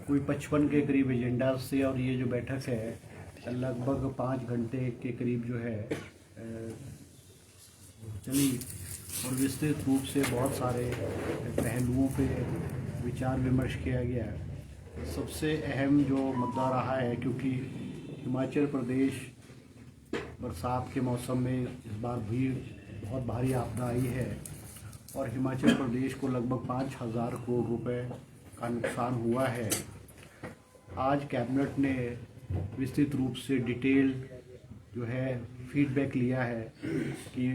कोई 55 के करीब एजेंडा से, और ये जो बैठक है लगभग 5 घंटे के करीब जो है चली, और विस्तृत रूप से बहुत सारे पहलुओं पे विचार विमर्श किया गया। सबसे अहम जो मुद्दा रहा है, क्योंकि हिमाचल प्रदेश बरसात के मौसम में इस बार भी बहुत भारी आपदा आई है और हिमाचल प्रदेश को लगभग 5,000 करोड़ रुपए का नुकसान हुआ है। आज कैबिनेट ने विस्तृत रूप से डिटेल जो है फीडबैक लिया है कि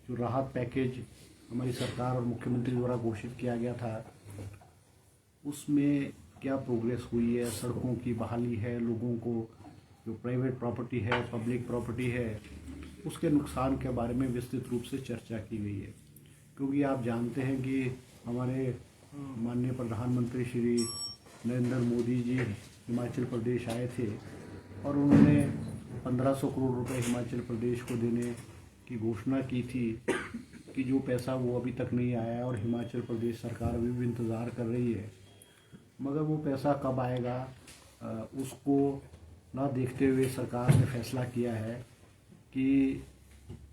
जो राहत पैकेज हमारी सरकार और मुख्यमंत्री द्वारा घोषित किया गया था उसमें क्या प्रोग्रेस हुई है, सड़कों की बहाली है, लोगों को जो प्राइवेट प्रॉपर्टी है, पब्लिक प्रॉपर्टी है, उसके नुकसान के बारे में विस्तृत रूप से चर्चा की गई है। क्योंकि आप जानते हैं कि हमारे माननीय प्रधानमंत्री श्री नरेंद्र मोदी जी हिमाचल प्रदेश आए थे और उन्होंने 1500 करोड़ रुपए हिमाचल प्रदेश को देने की घोषणा की थी कि जो पैसा वो अभी तक नहीं आया है और हिमाचल प्रदेश सरकार अभी भी इंतज़ार कर रही है। मगर वो पैसा कब आएगा उसको ना देखते हुए सरकार ने फैसला किया है कि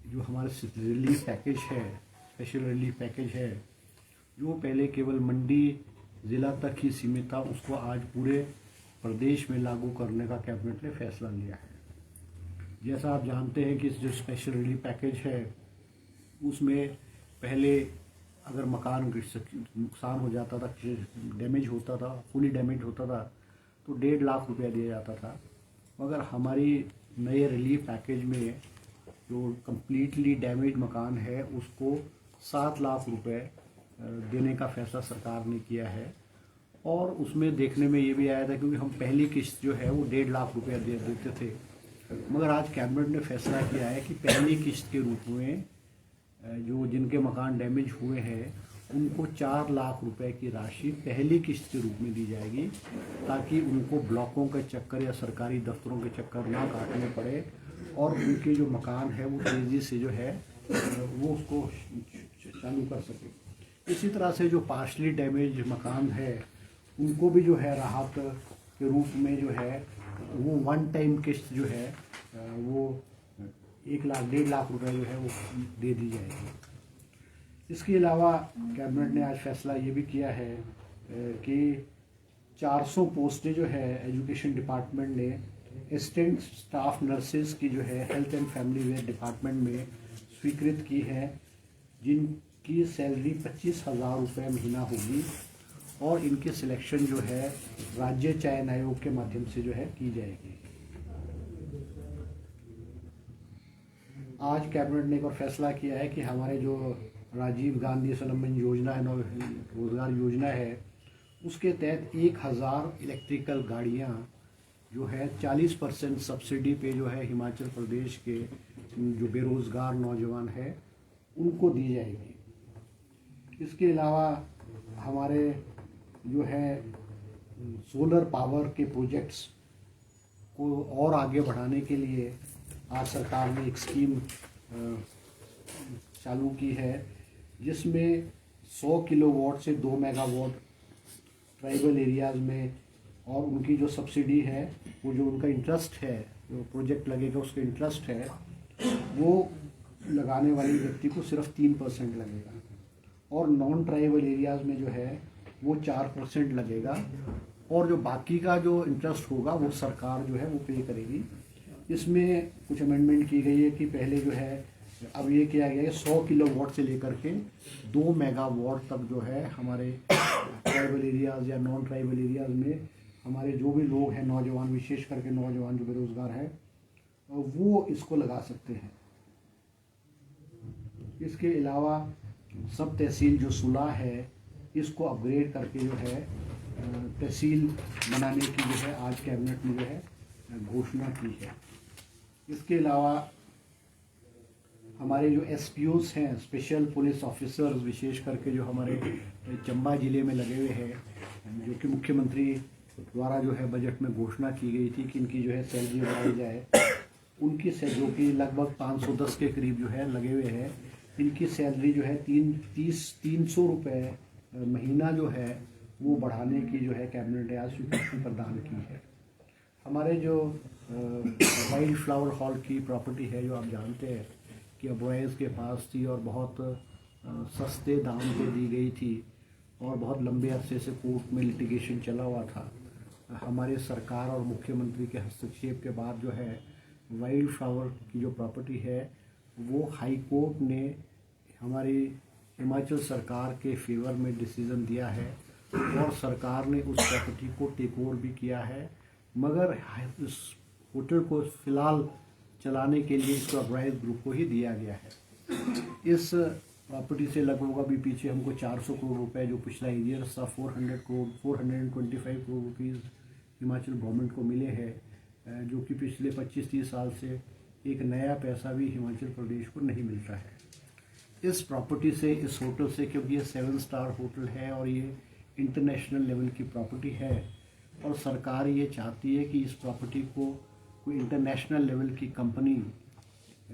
जो हमारे रिलीफ पैकेज है, स्पेशल रिलीफ पैकेज है, जो पहले केवल मंडी ज़िला तक ही सीमित था, उसको आज पूरे प्रदेश में लागू करने का कैबिनेट ने फैसला लिया है। जैसा आप जानते हैं कि जो स्पेशल रिलीफ पैकेज है उसमें पहले अगर मकान नुकसान हो जाता था, डैमेज होता था, फुली डैमेज होता था तो 1.5 लाख रुपया दिया जाता था। मगर हमारी नए रिलीफ पैकेज में जो कम्प्लीटली डैमेज मकान है उसको 7 लाख रुपए देने का फैसला सरकार ने किया है। और उसमें देखने में ये भी आया था, क्योंकि हम पहली किस्त जो है वो 1.5 लाख रुपया देते थे, मगर आज कैबिनेट ने फैसला किया है कि पहली किस्त के रूप में जो जिनके मकान डैमेज हुए हैं उनको 4 लाख रुपए की राशि पहली किस्त के रूप में दी जाएगी, ताकि उनको ब्लॉकों के चक्कर या सरकारी दफ्तरों के चक्कर ना काटने पड़े और उनके जो मकान है वो तेज़ी से जो है वो उसको चालू कर सके। इसी तरह से जो पार्शली डैमेज मकान है उनको भी जो है राहत के रूप में जो है वो 1 टाइम किस्त जो है वो 1 लाख 1.5 लाख रुपए जो है वो दे दी जाएगी। इसके अलावा कैबिनेट ने आज फैसला ये भी किया है कि 400 पोस्टें जो है एजुकेशन डिपार्टमेंट ने असिस्टेंट स्टाफ नर्सेज की जो है हेल्थ एंड फैमिली वेयर डिपार्टमेंट में स्वीकृत की है, जिनकी सैलरी 25,000 रुपये महीना होगी और इनकी सिलेक्शन जो है राज्य चयन आयोग के माध्यम से जो है की जाएगी। आज कैबिनेट ने एक और फैसला किया है कि हमारे जो राजीव गांधी स्वलंबन योजना है, रोजगार योजना है, उसके तहत 1000 इलेक्ट्रिकल गाड़ियां जो है 40% सब्सिडी पे जो है हिमाचल प्रदेश के जो बेरोज़गार नौजवान है उनको दी जाएगी। इसके अलावा हमारे जो है सोलर पावर के प्रोजेक्ट्स को और आगे बढ़ाने के लिए आज सरकार ने एक स्कीम चालू की है, जिसमें 100 किलोवाट से 2 मेगावाट ट्राइबल एरियाज़ में, और उनकी जो सब्सिडी है वो जो उनका इंटरेस्ट है, जो प्रोजेक्ट लगेगा उसका इंटरेस्ट है वो लगाने वाले व्यक्ति को सिर्फ 3% लगेगा, और नॉन ट्राइबल एरियाज़ में जो है वो 4% लगेगा, और जो बाकी का जो इंटरेस्ट होगा वो सरकार जो है वो पे करेगी। इसमें कुछ अमेंडमेंट की गई है कि पहले जो है अब ये किया गया है 100 किलोवाट से लेकर के 2 मेगावाट तक जो है हमारे ट्राइबल एरियाज़ या नॉन ट्राइबल एरियाज़ में हमारे जो भी लोग हैं, नौजवान, विशेष करके नौजवान जो बेरोज़गार हैं, वो इसको लगा सकते हैं। इसके अलावा सब तहसील जो सुलह है इसको अपग्रेड करके जो है तहसील बनाने की जो है आज कैबिनेट ने जो है घोषणा की है। इसके अलावा हमारे जो एसपीओस हैं, स्पेशल पुलिस ऑफिसर्स, विशेष करके जो हमारे चंबा ज़िले में लगे हुए हैं, जो कि मुख्यमंत्री द्वारा जो है बजट में घोषणा की गई थी कि इनकी जो है सैलरी बढ़ाई जाए, उनकी जो कि लगभग 510 के करीब जो है लगे हुए हैं, इनकी सैलरी जो है 300 रुपये महीना जो है वो बढ़ाने की जो है कैबिनेट ने आज स्वीकृति प्रदान की है। हमारे जो वाइल्ड फ्लावर हॉल की प्रॉपर्टी है, जो आप जानते हैं कि अबॉयज़ के पास थी और बहुत सस्ते दाम पे दी गई थी और बहुत लंबे अरसे से कोर्ट में लिटिगेशन चला हुआ था। हमारे सरकार और मुख्यमंत्री के हस्तक्षेप के बाद जो है वाइल्ड फ्लावर की जो प्रॉपर्टी है वो हाई कोर्ट ने हमारी हिमाचल सरकार के फेवर में डिसीज़न दिया है और सरकार ने उस प्रॉपर्टी को टेक ओवर भी किया है, मगर इस होटल को फ़िलहाल चलाने के लिए इसको अबॉयज़ ग्रुप को ही दिया गया है। इस प्रॉपर्टी से लगभग अभी पीछे हमको 400 करोड़ रुपए जो पिछला ईयर था 425 करोड़ रुपीज़ हिमाचल गवर्नमेंट को मिले हैं, जो कि पिछले 25-30 साल से एक नया पैसा भी हिमाचल प्रदेश को नहीं मिलता है। इस प्रॉपर्टी से, इस होटल से, क्योंकि ये 7 स्टार होटल है और ये इंटरनेशनल लेवल की प्रॉपर्टी है और सरकार ये चाहती है कि इस प्रॉपर्टी को कोई इंटरनेशनल लेवल की कंपनी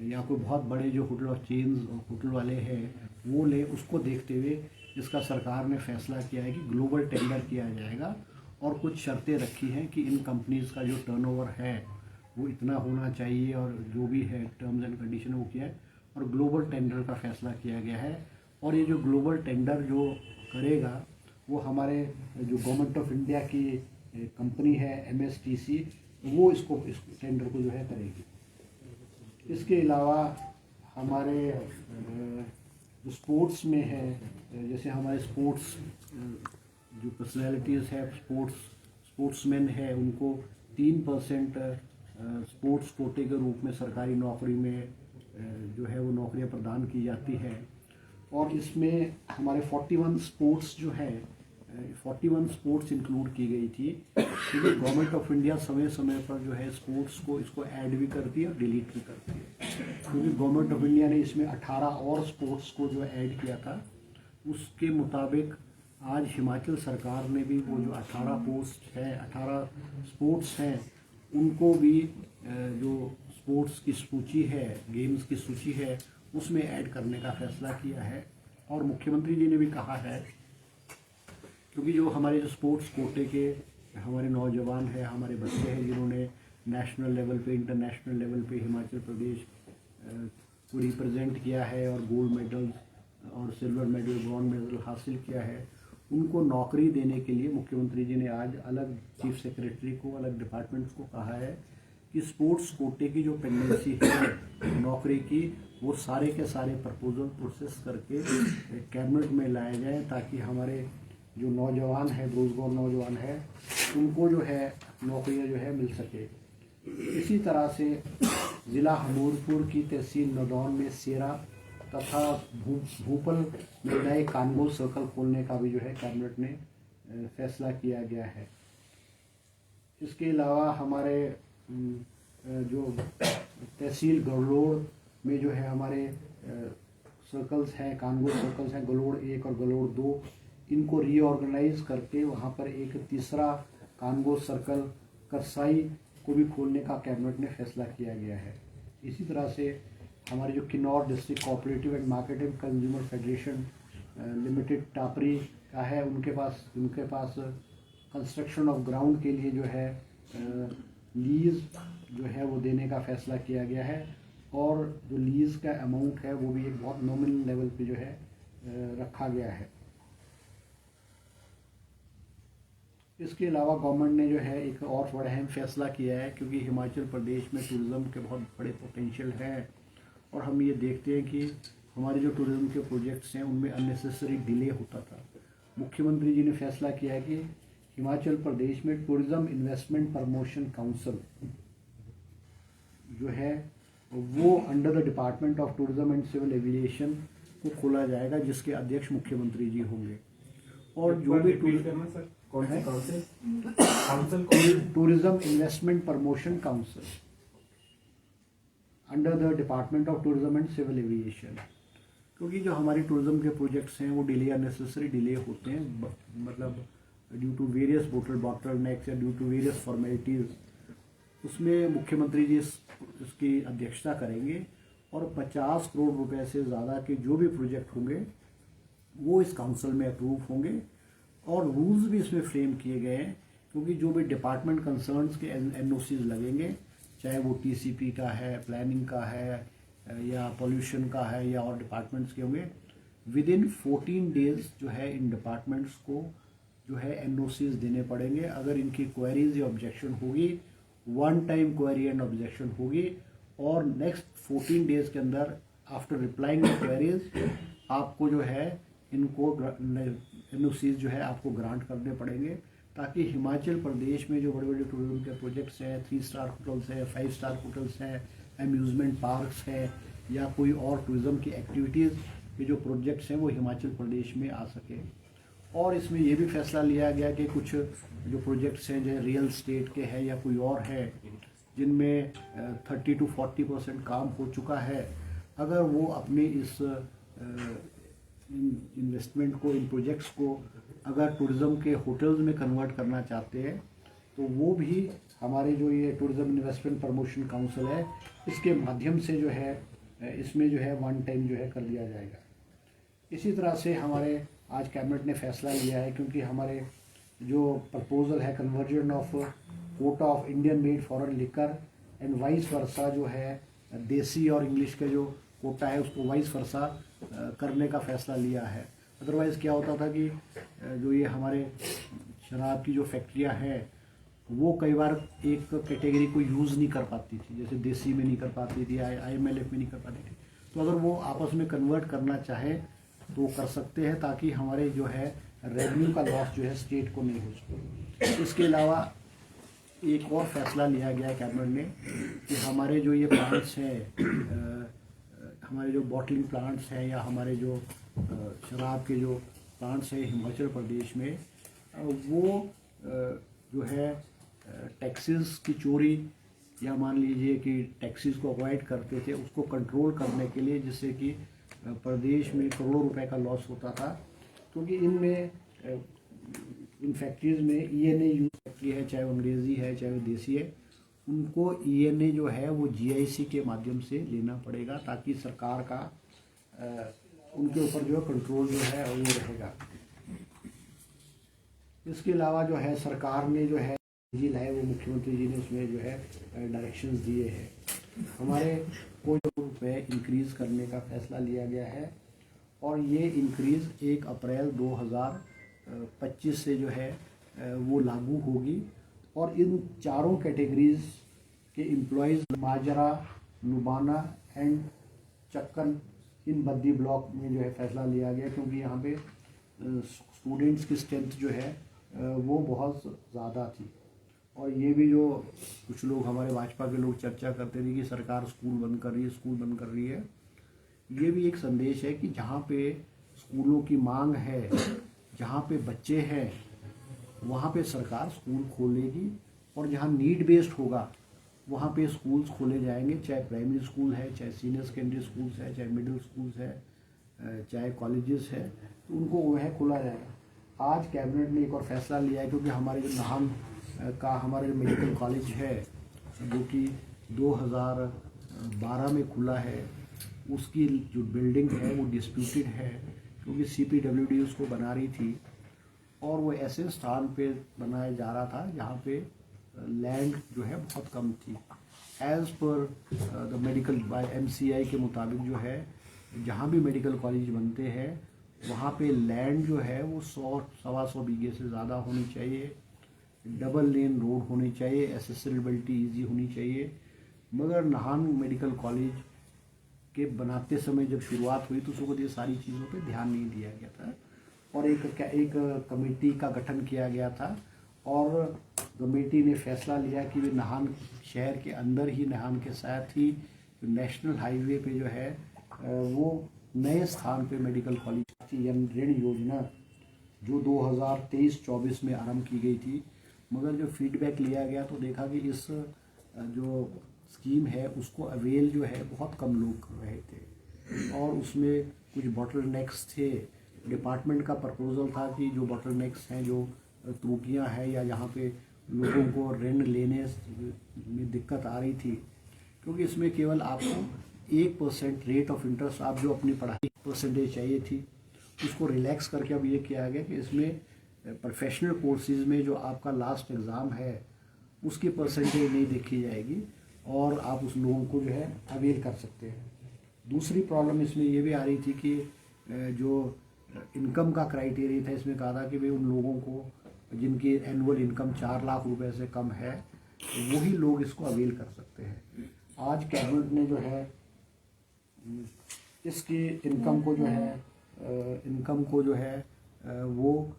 या कोई बहुत बड़े जो होटल और चेन्स और होटल वाले हैं वो ले। उसको देखते हुए इसका सरकार ने फैसला किया है कि ग्लोबल टेंडर किया जाएगा और कुछ शर्तें रखी हैं कि इन कंपनीज़ का जो टर्नओवर है वो इतना होना चाहिए और जो भी है टर्म्स एंड कंडीशन वो किया है और ग्लोबल टेंडर का फैसला किया गया है। और ये जो ग्लोबल टेंडर जो करेगा वो हमारे जो गवर्नमेंट ऑफ इंडिया की कंपनी है MSTC, वो इस टेंडर को जो है करेगी। इसके अलावा हमारे जो स्पोर्ट्स में है, जैसे हमारे स्पोर्ट्स जो पर्सनैलिटीज़ है, स्पोर्ट्समैन है, उनको 3% स्पोर्ट्स कोटे के रूप में सरकारी नौकरी में जो है वो नौकरियां प्रदान की जाती है। और इसमें हमारे 41 स्पोर्ट्स जो है 41 स्पोर्ट्स इंक्लूड की गई थी, क्योंकि गवर्नमेंट ऑफ इंडिया समय समय पर जो है स्पोर्ट्स को इसको ऐड भी करती है और डिलीट भी करती है। क्योंकि गवर्नमेंट ऑफ इंडिया ने इसमें 18 और स्पोर्ट्स को जो ऐड किया था, उसके मुताबिक आज हिमाचल सरकार ने भी वो जो 18 स्पोर्ट्स हैं उनको भी जो स्पोर्ट्स की सूची है, गेम्स की सूची है, उसमें ऐड करने का फैसला किया है। और मुख्यमंत्री जी ने भी कहा है, क्योंकि जो हमारे जो स्पोर्ट्स कोटे के हमारे नौजवान हैं, हमारे बच्चे हैं जिन्होंने नेशनल लेवल पे, इंटरनेशनल लेवल पे हिमाचल प्रदेश को रिप्रेजेंट किया है और गोल्ड मेडल और सिल्वर मेडल, ब्रॉन्ज मेडल हासिल किया है, उनको नौकरी देने के लिए मुख्यमंत्री जी ने आज अलग चीफ सेक्रेटरी को, अलग डिपार्टमेंट्स को कहा है कि स्पोर्ट्स कोटे की जो पेंडेंसी है नौकरी की, वो सारे के सारे प्रपोजल प्रोसेस करके कैबिनेट में लाए जाएं, ताकि हमारे जो नौजवान है, बेरोजगार नौजवान है, उनको जो है नौकरियां जो है मिल सके। इसी तरह से ज़िला हमीरपुर की तहसील नदौन में सेरा तथा भूपल में नए कानगो सर्कल खोलने का भी जो है कैबिनेट ने फैसला किया गया है। इसके अलावा हमारे जो तहसील गलोड़ में जो है हमारे सर्कल्स हैं, कानगो सर्कल्स हैं, गलोड़ 1 और गलोड़ 2, इनको रीऑर्गेनाइज करके वहाँ पर एक तीसरा कानगो सर्कल करसाई को भी खोलने का कैबिनेट ने फैसला किया गया है। इसी तरह से हमारे जो Kinnaur district cooperative and marketing consumer federation limited Tapri का है, उनके पास कंस्ट्रक्शन ऑफ ग्राउंड के लिए जो है लीज़ जो है वो देने का फैसला किया गया है और जो लीज़ का अमाउंट है वो भी एक बहुत नॉमिनल लेवल पे जो है रखा गया है। इसके अलावा गवर्नमेंट ने जो है एक और बड़ा अहम फैसला किया है, क्योंकि हिमाचल प्रदेश में टूरिज़्म के बहुत बड़े पोटेंशियल हैं और हम ये देखते हैं कि हमारे जो टूरिज़्म के प्रोजेक्ट्स हैं उनमें अननेसेसरी डिले होता था। मुख्यमंत्री जी ने फैसला किया है कि हिमाचल प्रदेश में टूरिज़्म इन्वेस्टमेंट प्रमोशन काउंसिल जो है वो under the department of tourism and civil aviation को खोला जाएगा, जिसके अध्यक्ष मुख्यमंत्री जी होंगे। और जो भी tourism investment promotion council under the department of tourism and civil aviation, क्योंकि जो हमारे टूरिज़्म के प्रोजेक्ट्स हैं वो डिले, अननेसेसरी डिले होते हैं, मतलब ड्यू टू वेरियस बोटलनेक्स या ड्यू टू वेरियस फॉर्मेलिटीज़। उसमें मुख्यमंत्री जी इसकी अध्यक्षता करेंगे और 50 करोड़ रुपए से ज़्यादा के जो भी प्रोजेक्ट होंगे वो इस काउंसिल में अप्रूव होंगे और रूल्स भी इसमें फ्रेम किए गए हैं, क्योंकि जो भी डिपार्टमेंट कंसर्न्स के एनओसीज लगेंगे, चाहे वो टीसीपी का है, प्लानिंग का है, या पॉल्यूशन का है, या और डिपार्टमेंट्स के होंगे, विद इन 14 डेज जो है इन डिपार्टमेंट्स को जो है एनओसीज देने पड़ेंगे। अगर इनकी क्वेरीज या ऑब्जेक्शन होगी, one time query and objection होगी, और नेक्स्ट 14 डेज के अंदर आफ्टर रिप्लाइंग द क्वेरीज आपको जो है इनको एनओसीज जो है आपको ग्रांट करने पड़ेंगे, ताकि हिमाचल प्रदेश में जो बड़े बड़े टूरिज्म के प्रोजेक्ट्स हैं, 3 स्टार होटल्स हैं, 5 स्टार होटल्स हैं, अम्यूज़मेंट पार्क्स हैं, या कोई और टूरिज्म की एक्टिविटीज़ के जो प्रोजेक्ट्स हैं वो हिमाचल प्रदेश में आ सके। और इसमें ये भी फैसला लिया गया कि कुछ जो प्रोजेक्ट्स हैं, जो रियल स्टेट के हैं या कोई और है, जिनमें 30 to 40% काम हो चुका है, अगर वो अपने इस इन्वेस्टमेंट को, इन प्रोजेक्ट्स को अगर टूरिज़्म के होटल्स में कन्वर्ट करना चाहते हैं, तो वो भी हमारे जो ये टूरिज़्म इन्वेस्टमेंट प्रमोशन काउंसिल है, इसके माध्यम से जो है इसमें जो है वन टाइम जो है कर लिया जाएगा। इसी तरह से हमारे आज कैबिनेट ने फैसला लिया है, क्योंकि हमारे जो प्रपोजल है conversion of Kota of Indian made foreign liquor and vice versa, जो है देसी और इंग्लिश के जो कोटा है उसको वाइस वर्सा करने का फैसला लिया है। अदरवाइज़ क्या होता था कि जो ये हमारे शराब की जो फैक्ट्रियां हैं वो कई बार एक कैटेगरी को यूज़ नहीं कर पाती थी, जैसे देसी में नहीं कर पाती थी, IMLF में नहीं कर पाती थी। तो अगर वो आपस में कन्वर्ट करना चाहे तो कर सकते हैं, ताकि हमारे जो है रेवेन्यू का लॉस जो है स्टेट को नहीं हो सके। इसके अलावा एक और फैसला लिया गया है कैबिनेट ने कि हमारे जो ये प्लांट्स हैं, हमारे जो बॉटलिंग प्लांट्स हैं, या हमारे जो शराब के जो प्लांट्स हैं हिमाचल प्रदेश में, वो जो है टैक्सेस की चोरी, या मान लीजिए कि टैक्सेस को अवॉइड करते थे, उसको कंट्रोल करने के लिए, जिससे कि प्रदेश में करोड़ों रुपए का लॉस होता था, क्योंकि इनमें इन फैक्ट्रीज में ENA यूज फैक्ट्री है, चाहे वो अंग्रेज़ी है चाहे वो देसी है, उनको ENA जो है वो GIC के माध्यम से लेना पड़ेगा, ताकि सरकार का उनके ऊपर जो कंट्रोल जो है वो रहेगा। इसके अलावा जो है सरकार ने जो है बिल है वो मुख्यमंत्री जी ने उसमें जो है डायरेक्शंस दिए हैं। हमारे को रुपये इंक्रीज़ करने का फैसला लिया गया है, और ये इंक्रीज़ 1 अप्रैल 2025 से जो है वो लागू होगी। और इन चारों कैटेगरीज के एम्प्लॉयज़ माजरा, नुबाना एंड चक्कन, इन बद्दी ब्लॉक में जो है फैसला लिया गया, क्योंकि यहाँ पे स्टूडेंट्स की स्ट्रेंथ जो है वो बहुत ज़्यादा थी। और ये भी जो कुछ लोग हमारे भाजपा के लोग चर्चा करते थे कि सरकार स्कूल बंद कर रही है, स्कूल बंद कर रही है, ये भी एक संदेश है कि जहाँ पे स्कूलों की मांग है, जहाँ पे बच्चे हैं, वहाँ पे सरकार स्कूल खोलेगी, और जहाँ नीड बेस्ड होगा वहाँ पे स्कूल्स खोले जाएंगे, चाहे प्राइमरी स्कूल है, चाहे सीनियर सेकेंडरी स्कूल्स है, चाहे मिडिल स्कूल्स है, चाहे कॉलेजेस है, तो उनको वह खोला जाएगा। आज कैबिनेट ने एक और फैसला लिया है, क्योंकि हमारे जो नाहन का हमारे मेडिकल कॉलेज है जो कि 2012 में खुला है, उसकी जो बिल्डिंग है वो डिस्प्यूटेड है, क्योंकि CPWD उसको बना रही थी, और वो ऐसे स्थान पे बनाया जा रहा था जहाँ पे लैंड जो है बहुत कम थी। As per the medical bye MCI के मुताबिक जो है जहाँ भी मेडिकल कॉलेज बनते हैं वहाँ पे लैंड जो है वो 100-125 बीघे से ज़्यादा होनी चाहिए, डबल लेन रोड होनी चाहिए, एक्सेसिबिलिटी ईजी होनी चाहिए। मगर नाहन मेडिकल कॉलेज के बनाते समय जब शुरुआत हुई तो उसको ये सारी चीज़ों पे ध्यान नहीं दिया गया था, और एक कमेटी का गठन किया गया था, और कमेटी ने फैसला लिया कि वे नाहन शहर के अंदर ही, नाहन के साथ ही नेशनल हाईवे पे जो है वो नए स्थान पे मेडिकल कॉलेज की ऋण योजना जो 2023-24 में आरंभ की गई थी, मगर जो फीडबैक लिया गया तो देखा कि इस जो स्कीम है उसको अवेल जो है बहुत कम लोग कर रहे थे, और उसमें कुछ बॉटलनेक्स थे। डिपार्टमेंट का प्रपोजल था कि जो बॉटलनेक्स हैं, जो त्रुटियां हैं, या जहाँ पे लोगों को ऋण लेने में दिक्कत आ रही थी, क्योंकि इसमें केवल आपको 1% रेट ऑफ इंटरेस्ट, आप जो अपनी पढ़ाई परसेंटेज चाहिए थी उसको रिलैक्स करके अब ये किया गया कि इसमें प्रोफेशनल कोर्सेज में जो आपका लास्ट एग्ज़ाम है उसकी परसेंटेज नहीं देखी जाएगी और आप उस लोगों को जो है अवेल कर सकते हैं। दूसरी प्रॉब्लम इसमें ये भी आ रही थी कि जो इनकम का क्राइटेरिया था, इसमें कहा था कि भाई उन लोगों को जिनकी एनुअल इनकम 4 लाख रुपए से कम है वही लोग इसको अवेल कर सकते हैं। आज कैबिनेट ने जो है इसकी इनकम को जो है वो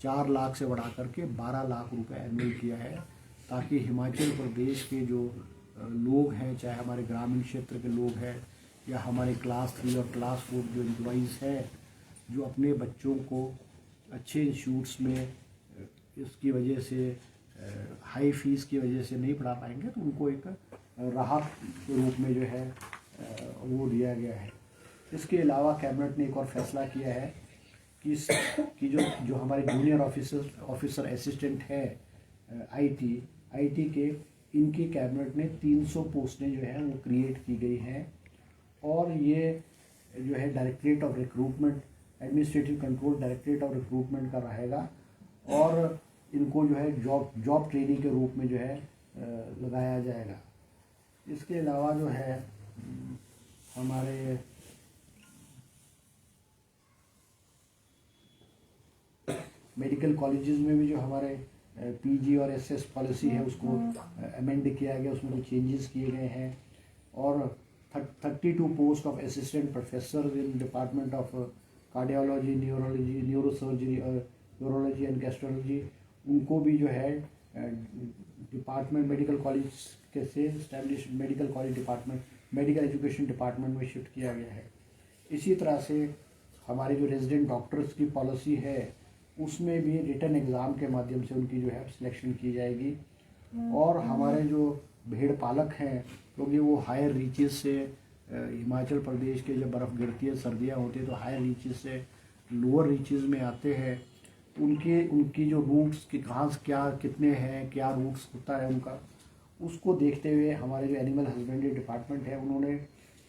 4 लाख से बढ़ा करके 12 लाख रुपए एनुअल किया है, ताकि हिमाचल प्रदेश के जो लोग हैं, चाहे हमारे ग्रामीण क्षेत्र के लोग हैं या हमारे क्लास 3 और क्लास 4 जो एम्प्लॉइज़ हैं, जो अपने बच्चों को अच्छे इंस्टीट्यूट्स में इसकी वजह से हाई फीस की वजह से नहीं पढ़ा पाएंगे, तो उनको एक राहत के रूप में जो है वो दिया गया है। इसके अलावा कैबिनेट ने एक और फैसला किया है कि जो हमारे जूनियर ऑफिसर असिस्टेंट है आईटी के, इनकी कैबिनेट ने 300 पोस्टें जो है वो क्रिएट की गई हैं और ये जो है directorate of recruitment, administrative control directorate of recruitment का रहेगा और इनको जो है जॉब ट्रेनिंग के रूप में जो है लगाया जाएगा। इसके अलावा जो है हमारे मेडिकल कॉलेजेस में भी जो हमारे पीजी और एसएस पॉलिसी है उसको अमेंड किया गया, उसमें कुछ चेंजेस किए गए हैं और 32 post of assistant professor in department of cardiology, neurology, neurosurgery और यूरोलॉजी एंड गैस्ट्रोलॉजी, उनको भी जो है डिपार्टमेंट मेडिकल कॉलेज के से establish medical college department, medical education department में शिफ्ट किया गया है। इसी तरह से हमारे जो रेजिडेंट डॉक्टर्स की पॉलिसी है उसमें भी रिटन एग्ज़ाम के माध्यम से उनकी जो है सिलेक्शन की जाएगी और हमारे जो भेड़ पालक हैं, क्योंकि वो हायर रीचेस से हिमाचल प्रदेश के जब बर्फ़ गिरती है, सर्दियाँ होती है, तो हायर रीचेस से लोअर रीचेस में आते हैं, उनकी जो रूट्स कि कहाँ से क्या कितने हैं, क्या रूट्स होता है उनका, उसको देखते हुए हमारे जो एनिमल हस्बेंड्री डिपार्टमेंट है उन्होंने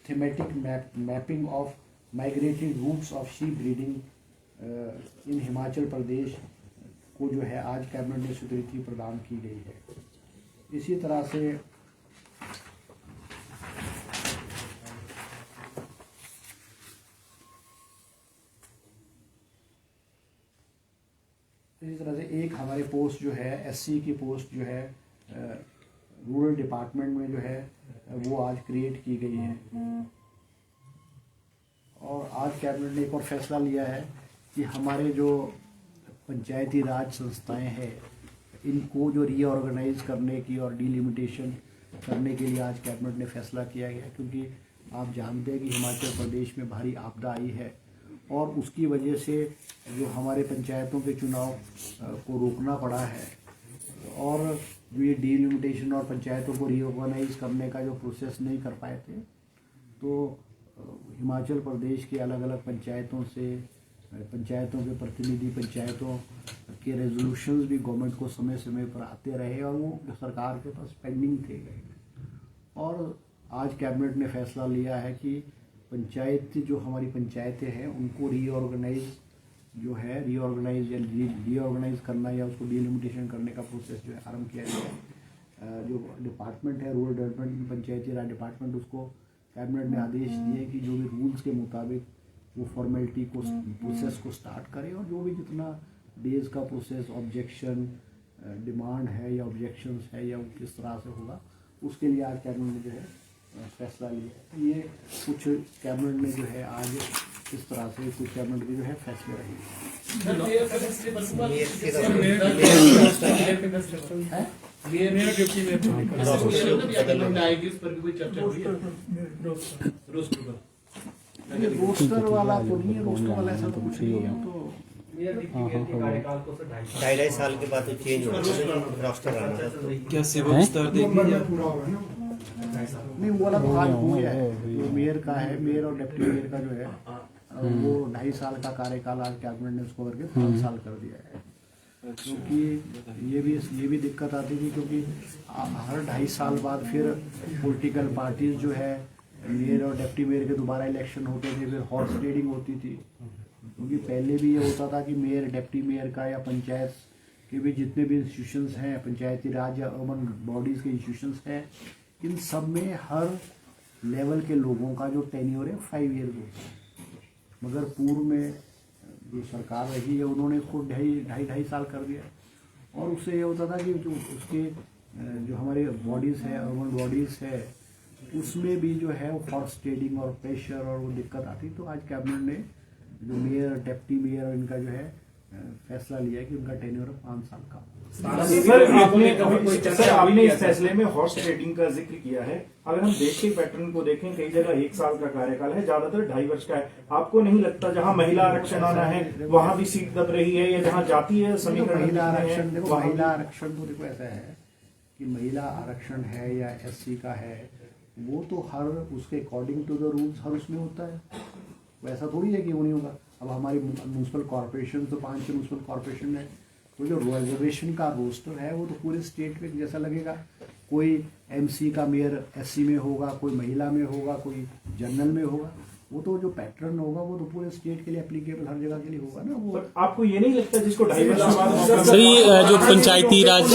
thematic mapping of migratory routes of sheep breeding in Himachal Pradesh को जो है आज कैबिनेट में स्वीकृति प्रदान की गई है। इसी तरह से एक हमारे पोस्ट जो है एससी की पोस्ट जो है रूरल डिपार्टमेंट में जो है वो आज क्रिएट की गई है और आज कैबिनेट ने एक और फैसला लिया है कि हमारे जो पंचायती राज संस्थाएं हैं इनको जो रीऑर्गेनाइज करने की और डिलिमिटेशन करने के लिए आज कैबिनेट ने फैसला किया गया, क्योंकि आप जानते हैं कि हिमाचल प्रदेश में भारी आपदा आई है और उसकी वजह से जो हमारे पंचायतों के चुनाव को रोकना पड़ा है और जो ये डिलिमिटेशन और पंचायतों को रीऑर्गेनाइज करने का जो प्रोसेस नहीं कर पाए थे, तो हिमाचल प्रदेश के अलग अलग पंचायतों के प्रतिनिधि पंचायतों के रेजोल्यूशंस भी गवर्नमेंट को समय समय पर आते रहे और वो सरकार के पास पेंडिंग थे गए। और आज कैबिनेट ने फैसला लिया है कि पंचायत जो हमारी पंचायतें हैं उनको रीऑर्गेनाइज करना या उसको डिलिमिटेशन करने का प्रोसेस जो है आरम्भ किया गया है। जो डिपार्टमेंट है रूरल डेवलपमेंट पंचायती राज डिपार्टमेंट, उसको कैबिनेट ने आदेश दिए कि जो भी रूल्स के मुताबिक वो फॉर्मेलिटी को प्रोसेस को स्टार्ट करे और जो भी जितना डेज का प्रोसेस ऑब्जेक्शन डिमांड है या ऑब्जेक्शंस है या वो किस तरह से होगा उसके लिए आज कैबिनेट ने जो है फैसला लिया। तो ये कुछ कैबिनेट में जो है आज इस तरह से कुछ कैबिनेट के जो है फैसले रहे। रोस्टर वाला तो नहीं है, रोस्टर वाला ऐसा तो कुछ नहीं है। तो 2.5 साल के बाद चेंज होगा रोस्टर आना। क्या सिविल स्तर देंगे या पूरा होगा ना? नहीं, वो वाला तो आज हो गया है। जो मेयर का है, मेयर और डिप्टी मेयर का जो है वो 2.5 साल का कार्यकाल आज कैबिनेट ने उसको करके 5 साल कर दिया है। क्योंकि ये भी दिक्कत आती थी, क्योंकि हर 2.5 साल बाद फिर पॉलिटिकल पार्टीज जो है मेयर और डिप्टी मेयर के दोबारा इलेक्शन होते थे, फिर हॉर्स ट्रेडिंग होती थी। क्योंकि पहले भी ये होता था कि मेयर, डिप्टी मेयर का या पंचायत के भी जितने भी इंस्टीट्यूशंस हैं, पंचायती राज या अर्बन बॉडीज़ के इंस्टीट्यूशंस हैं, इन सब में हर लेवल के लोगों का जो टेन्योर है 5 ईयर होता है। मगर पूर्व में जो सरकार रही है उन्होंने इसको ढाई साल कर दिया, और उससे ये होता था कि जो उसके जो हमारे बॉडीज़ है, अर्बन बॉडीज़ है, उसमें भी जो है वो हॉर्स ट्रेडिंग और प्रेशर और वो दिक्कत आती। तो आज कैबिनेट ने जो मेयर, डिप्टी मेयर और इनका जो है फैसला लिया कि उनका टेन्योर 5 साल का। सर आपने इस फैसले में हॉर्स ट्रेडिंग का जिक्र किया है। अगर हम देश के पैटर्न को देखें, कई जगह 1 साल का कार्यकाल है, ज्यादातर 2.5 वर्ष का है। आपको नहीं लगता जहां महिला आरक्षण आना है वहां भी सीट दब रही है, या जहां जातीय समीकरण महिला आरक्षण, देखो महिला आरक्षण तो देखो ऐसा है कि महिला आरक्षण है या SC का है, वो तो हर उसके अकॉर्डिंग टू द रूल्स हर उसमें होता है। वैसा थोड़ी है कि वो नहीं होगा। अब हमारी म्यूनसिपल कॉर्पोरेशन तो 5 म्यूनसिपल कॉर्पोरेशन है, तो जो रिजर्वेशन का रोस्टर है वो तो पूरे स्टेट में जैसा लगेगा। कोई MC का मेयर SC में होगा, कोई महिला में होगा, कोई जनरल में होगा। वो तो जो पैटर्न होगा वो तो पूरे स्टेट के लिए एप्लीकेबल हर जगह के लिए होगा ना। वो आपको ये नहीं लगता जिसको 2.5 वर्ष बाद सर ये जो पंचायती राज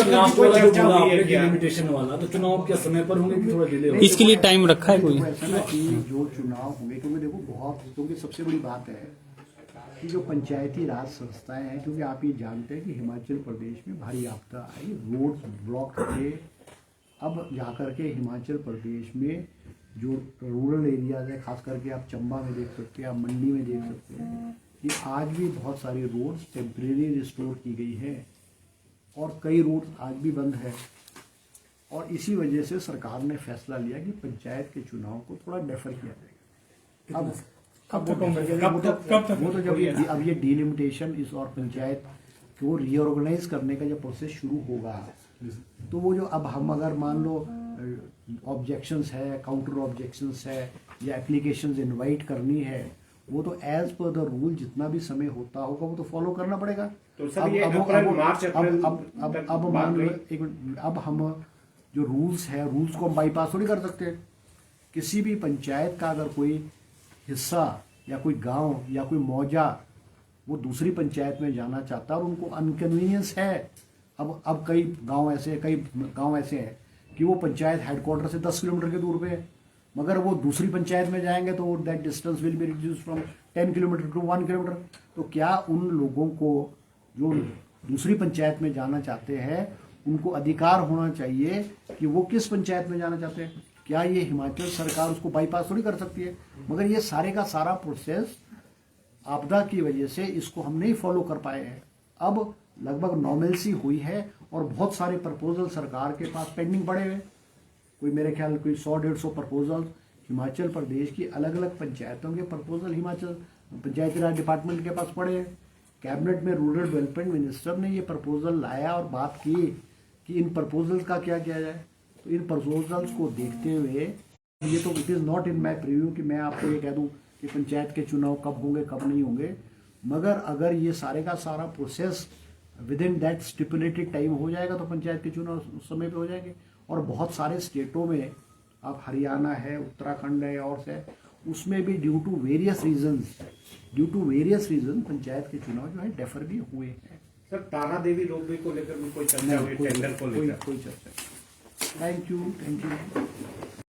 लिमिटेशन वाला, तो चुनाव क्या समय पर होंगे कि थोड़ा डिले होगा? इसके लिए टाइम रखा है कोई? ऐसा ना कि जो चुनाव होंगे, क्योंकि देखो बहुत, क्योंकि सबसे बड़ी बात है कि जो पंचायती राज संस्थाएं हैं, क्योंकि आप ये जानते हैं कि हिमाचल प्रदेश में भारी आपदा आई, रोड ब्लॉक थे। अब जाकर के हिमाचल प्रदेश में जो रूरल एरियाज है, खास करके आप चंबा में देख सकते हैं, आप मंडी में देख सकते हैं कि आज भी बहुत सारी रोड्स टेम्परेरी रिस्टोर की गई है और कई रोड्स आज भी बंद है। और इसी वजह से सरकार ने फैसला लिया कि पंचायत के चुनाव को थोड़ा डेफर किया जाएगा। अब वो तो जब अब ये डिलिमिटेशन इस और पंचायत को रीऑर्गेनाइज करने का जब प्रोसेस शुरू होगा, तो वो जो अब हम अगर मान लो ऑब्जेक्शंस है, काउंटर ऑब्जेक्शंस है या एप्लीकेशंस इनवाइट करनी है, वो तो एज पर द रूल जितना भी समय होता होगा वो तो फॉलो करना पड़ेगा। तो सर ये अप्रैल मार्च अप्रैल अब मान लो एक मिनट, अब हम जो रूल्स है, रूल्स को हम बाईपास थोड़ी कर सकते हैं। किसी भी पंचायत का अगर कोई हिस्सा या कोई गांव या कोई मौजा वो दूसरी पंचायत में जाना चाहता है और उनको अनकन्वीनियंस है। अब कई गांव ऐसे हैं कि वो पंचायत हेडक्वार्टर से 10 किलोमीटर के दूर पे है, मगर वो दूसरी पंचायत में जाएंगे तो that distance will be reduce from 10 kilometre to 1 kilometre. तो क्या उन लोगों को जो दूसरी पंचायत में जाना चाहते हैं उनको अधिकार होना चाहिए कि वो किस पंचायत में जाना चाहते हैं? क्या ये हिमाचल सरकार उसको बाईपास थोड़ी कर सकती है? मगर ये सारे का सारा प्रोसेस आपदा की वजह से इसको हम नहीं फॉलो कर पाए हैं। अब लगभग नॉर्मलसी हुई है और बहुत सारे प्रपोजल सरकार के पास पेंडिंग पड़े हुए, कोई मेरे ख्याल कोई 100-150 प्रपोजल हिमाचल प्रदेश की अलग अलग पंचायतों के प्रपोजल हिमाचल पंचायती राज डिपार्टमेंट के पास पड़े हैं। कैबिनेट में रूरल डेवलपमेंट मिनिस्टर ने ये प्रपोजल लाया और बात की कि इन प्रपोजल्स का क्या किया जाए। तो इन प्रपोजल्स को देखते हुए ये तो it is not in my preview कि मैं आपको ये कह दूं कि पंचायत के चुनाव कब होंगे कब नहीं होंगे, मगर अगर ये सारे का सारा process with in that stipulated time हो जाएगा तो पंचायत के चुनाव उस समय पे हो जाएंगे। और बहुत सारे स्टेटों में, आप हरियाणा है, उत्तराखंड है और है, उसमें भी due to various reason panchayat के चुनाव जो है डेफर भी हुए हैं। सर ताना देवी रोपवे को लेकर भी कोई चर्चा हुई, टेंडर को लेकर कोई चर्चा। Thank you.